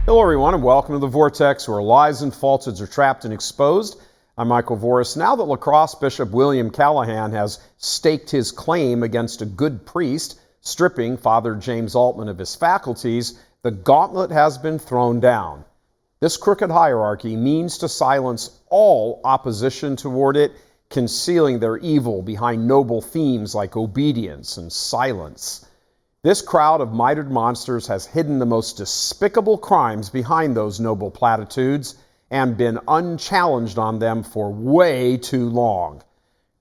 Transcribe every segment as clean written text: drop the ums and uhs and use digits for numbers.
Hello everyone and welcome to The Vortex, where lies and falsehoods are trapped and exposed. I'm Michael Voris. Now that La Crosse Bishop William Callahan has staked his claim against a good priest, stripping Father James Altman of his faculties, the gauntlet has been thrown down. This crooked hierarchy means to silence all opposition toward it, concealing their evil behind noble themes like obedience and silence. This crowd of mitred monsters has hidden the most despicable crimes behind those noble platitudes and been unchallenged on them for way too long.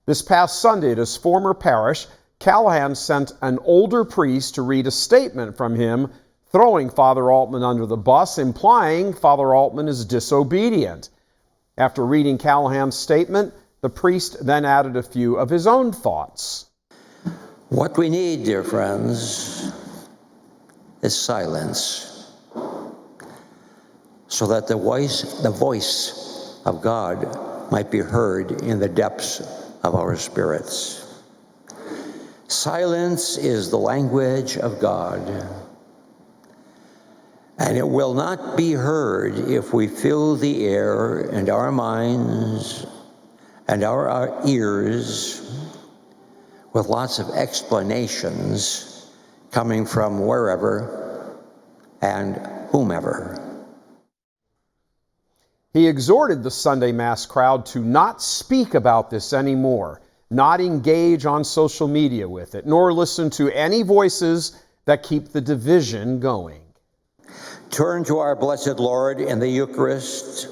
This past Sunday at his former parish, Callahan sent an older priest to read a statement from him, throwing Father Altman under the bus, implying Father Altman is disobedient. After reading Callahan's statement, the priest then added a few of his own thoughts. What we need, dear friends, is silence, so that the voice of God might be heard in the depths of our spirits. Silence is the language of God, and it will not be heard if we fill the air and our minds and our ears with lots of explanations coming from wherever and whomever. He exhorted the Sunday Mass crowd to not speak about this anymore, not engage on social media with it, nor listen to any voices that keep the division going. Turn to our blessed Lord in the Eucharist.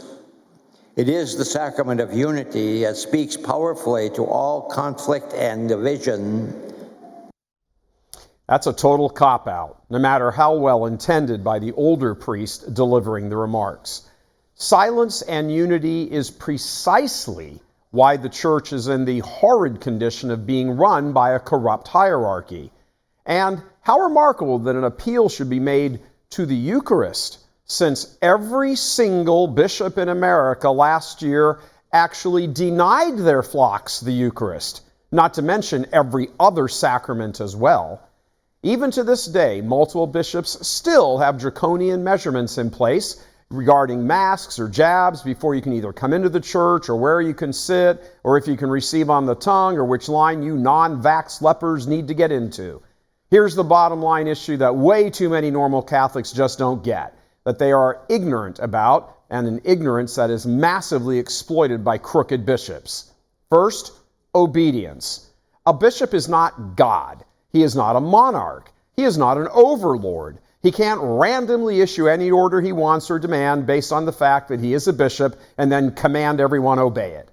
It is the sacrament of unity that speaks powerfully to all conflict and division. That's a total cop-out, no matter how well intended by the older priest delivering the remarks. Silence and unity is precisely why the church is in the horrid condition of being run by a corrupt hierarchy. And how remarkable that an appeal should be made to the Eucharist, since every single bishop in America last year actually denied their flocks the Eucharist, not to mention every other sacrament as well. Even to this day, multiple bishops still have draconian measurements in place regarding masks or jabs before you can either come into the church or where you can sit or if you can receive on the tongue or which line you non-vax lepers need to get into. Here's the bottom line issue that way too many normal Catholics just don't get, that they are ignorant about, and an ignorance that is massively exploited by crooked bishops. First, obedience. A bishop is not God. He is not a monarch. He is not an overlord. He can't randomly issue any order he wants or demand based on the fact that he is a bishop and then command everyone obey it.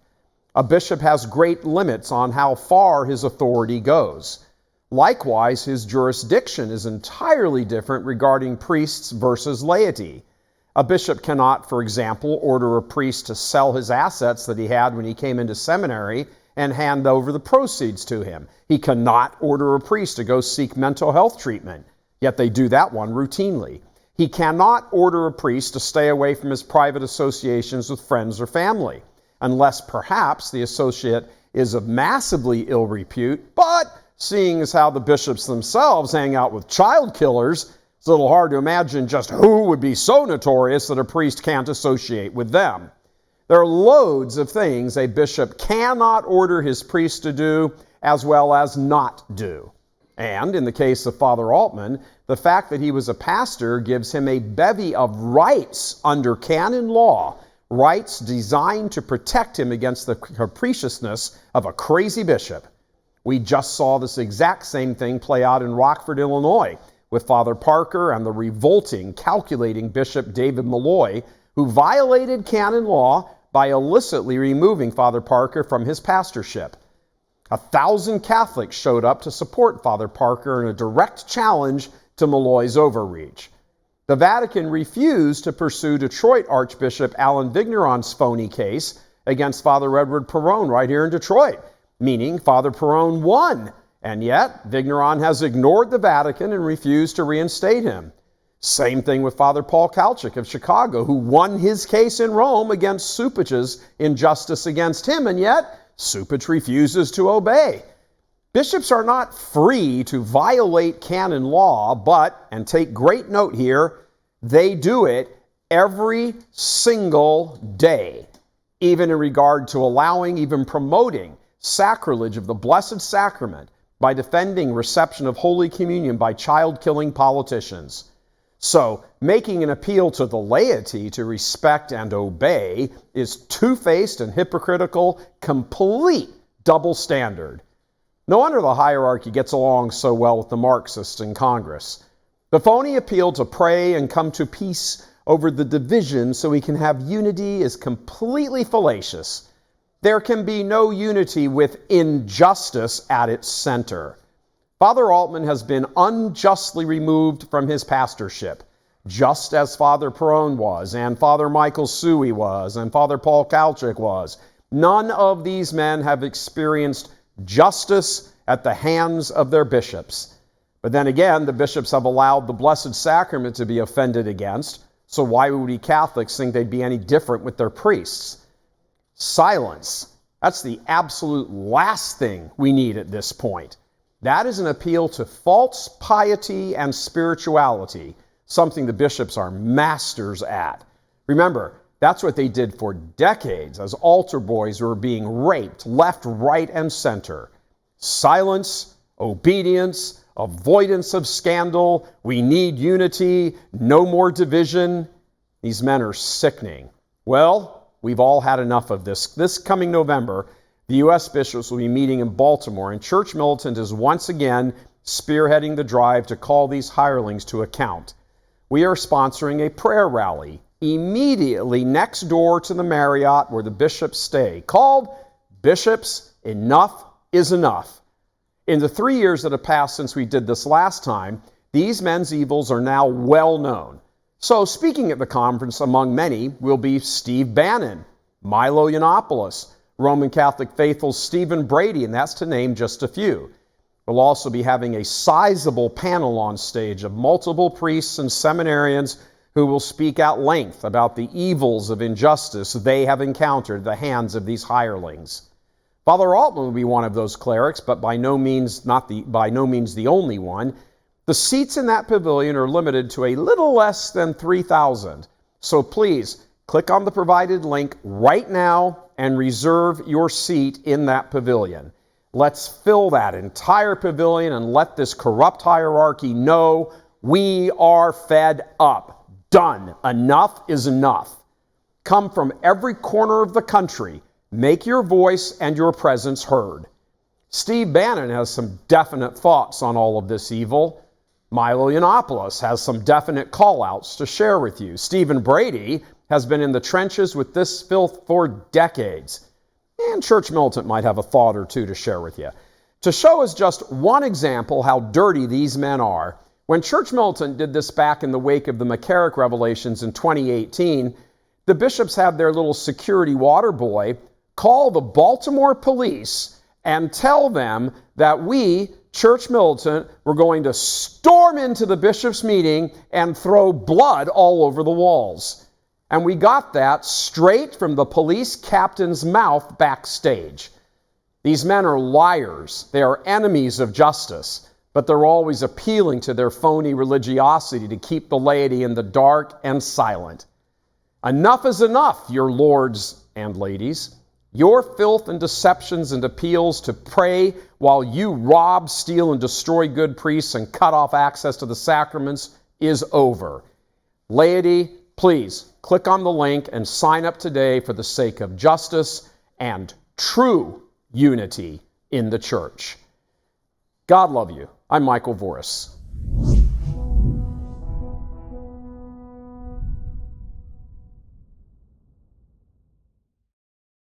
A bishop has great limits on how far his authority goes. Likewise, his jurisdiction is entirely different regarding priests versus laity. A bishop cannot, for example, order a priest to sell his assets that he had when he came into seminary and hand over the proceeds to him. He cannot order a priest to go seek mental health treatment, yet they do that one routinely. He cannot order a priest to stay away from his private associations with friends or family, unless perhaps the associate is of massively ill repute, but seeing as how the bishops themselves hang out with child killers, it's a little hard to imagine just who would be so notorious that a priest can't associate with them. There are loads of things a bishop cannot order his priest to do as well as not do. And in the case of Father Altman, the fact that he was a pastor gives him a bevy of rights under canon law, rights designed to protect him against the capriciousness of a crazy bishop. We just saw this exact same thing play out in Rockford, Illinois, with Father Parker and the revolting, calculating Bishop David Malloy, who violated canon law by illicitly removing Father Parker from his pastorship. 1,000 Catholics showed up to support Father Parker in a direct challenge to Malloy's overreach. The Vatican refused to pursue Detroit Archbishop Alan Vigneron's phony case against Father Edward Perrone right here in Detroit, meaning Father Perrone won, and yet Vigneron has ignored the Vatican and refused to reinstate him. Same thing with Father Paul Kalchik of Chicago, who won his case in Rome against Supich's injustice against him, and yet Supich refuses to obey. Bishops are not free to violate canon law, but, and take great note here, they do it every single day, even in regard to allowing, even promoting sacrilege of the Blessed Sacrament by defending reception of Holy Communion by child-killing politicians. So, making an appeal to the laity to respect and obey is two-faced and hypocritical, complete double standard. No wonder the hierarchy gets along so well with the Marxists in Congress. The phony appeal to pray and come to peace over the division so we can have unity is completely fallacious. There can be no unity with injustice at its center. Father Altman has been unjustly removed from his pastorship, just as Father Perron was, and Father Michael Suey was, and Father Paul Kalchik was. None of these men have experienced justice at the hands of their bishops. But then again, the bishops have allowed the Blessed Sacrament to be offended against, so why would we Catholics think they'd be any different with their priests? Silence. That's the absolute last thing we need at this point. That is an appeal to false piety and spirituality, something the bishops are masters at. Remember, that's what they did for decades as altar boys were being raped left, right, and center. Silence, obedience, avoidance of scandal. We need unity, no more division. These men are sickening. Well, we've all had enough of this. This coming November, the U.S. bishops will be meeting in Baltimore, and Church Militant is once again spearheading the drive to call these hirelings to account. We are sponsoring a prayer rally immediately next door to the Marriott where the bishops stay, called Bishops, Enough is Enough. In the 3 years that have passed since we did this last time, these men's evils are now well known. So speaking at the conference among many will be Steve Bannon, Milo Yiannopoulos, Roman Catholic faithful Stephen Brady, and that's to name just a few. We'll also be having a sizable panel on stage of multiple priests and seminarians who will speak at length about the evils of injustice they have encountered at the hands of these hirelings. Father Altman will be one of those clerics, but by no means the only one. The seats in that pavilion are limited to a little less than 3,000. So please, click on the provided link right now and reserve your seat in that pavilion. Let's fill that entire pavilion and let this corrupt hierarchy know we are fed up. Done. Enough is enough. Come from every corner of the country. Make your voice and your presence heard. Steve Bannon has some definite thoughts on all of this evil. Milo Yiannopoulos has some definite call-outs to share with you. Stephen Brady has been in the trenches with this filth for decades. And Church Militant might have a thought or two to share with you. To show us just one example how dirty these men are, when Church Militant did this back in the wake of the McCarrick revelations in 2018, the bishops had their little security water boy call the Baltimore police and tell them that we, Church Militant, were going to storm into the bishops' meeting and throw blood all over the walls. And we got that straight from the police captain's mouth backstage. These men are liars. They are enemies of justice, but they're always appealing to their phony religiosity to keep the laity in the dark and silent. Enough is enough, your lords and ladies. Your filth and deceptions and appeals to pray while you rob, steal, and destroy good priests and cut off access to the sacraments is over. Laity, please click on the link and sign up today for the sake of justice and true unity in the church. God love you. I'm Michael Voris.